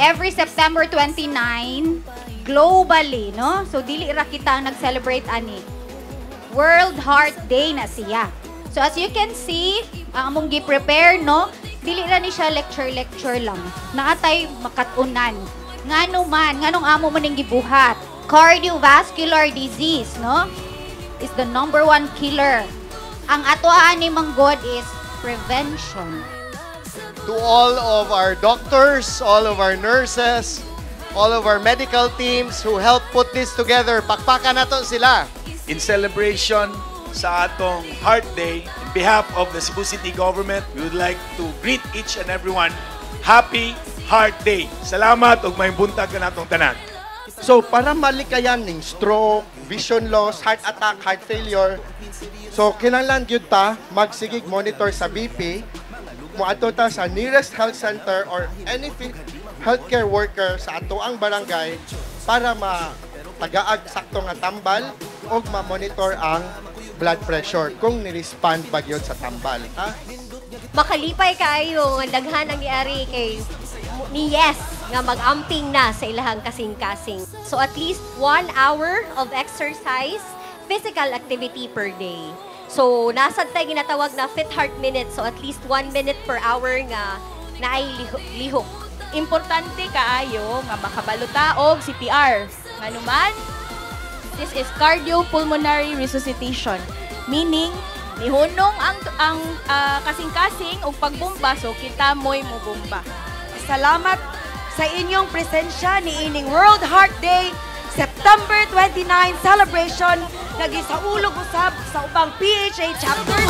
Every September 29, globally, no? So, dili ra kita nag-celebrate ani. World Heart Day na siya. So, as you can see, ang among gi-prepare, no? Dili ra ni siya lecture lang. Naatay makatunan. Ngano man, nganong amo man ning gibuhat. Cardiovascular disease, no? Is the #1 killer. Ang atoaan ni Manggod is prevention. To all of our doctors, all of our nurses, all of our medical teams who helped put this together, pakpakan nato sila. In celebration sa atong Heart Day, in behalf of the Cebu City Government, we would like to greet each and everyone, Happy Heart Day. Salamat ug may buntag ka natong tanan. So, para malikayan ng stroke, vision loss, heart attack, heart failure, so, kinahanglan gyud ta magsigig monitor sa BP, muadto ta sa nearest health center or any healthcare worker sa atoang barangay para matagaag sakto nga tambal o ma-monitor ang blood pressure kung ni-respond ba gyud sa tambal. Ha? Makalipay kayo nga daghan ang iari kay ni Yes nga mag-amping na sa ilahang kasing-kasing. So at least 1 hour of exercise, physical activity per day. So nasad tayo ginatawag na Fit Heart Minute. So at least 1 minute per hour nga naay lihok. Importante kaayo nga makabaluta og CPR. Nganuman, this is cardiopulmonary resuscitation. Meaning, nihunong ang kasing-kasing og pagbomba so kita mo'y mobomba. Salamat sa inyong presensya ni ining World Heart Day September 29 celebration nagisaulog usab sa ubang PHA chapter.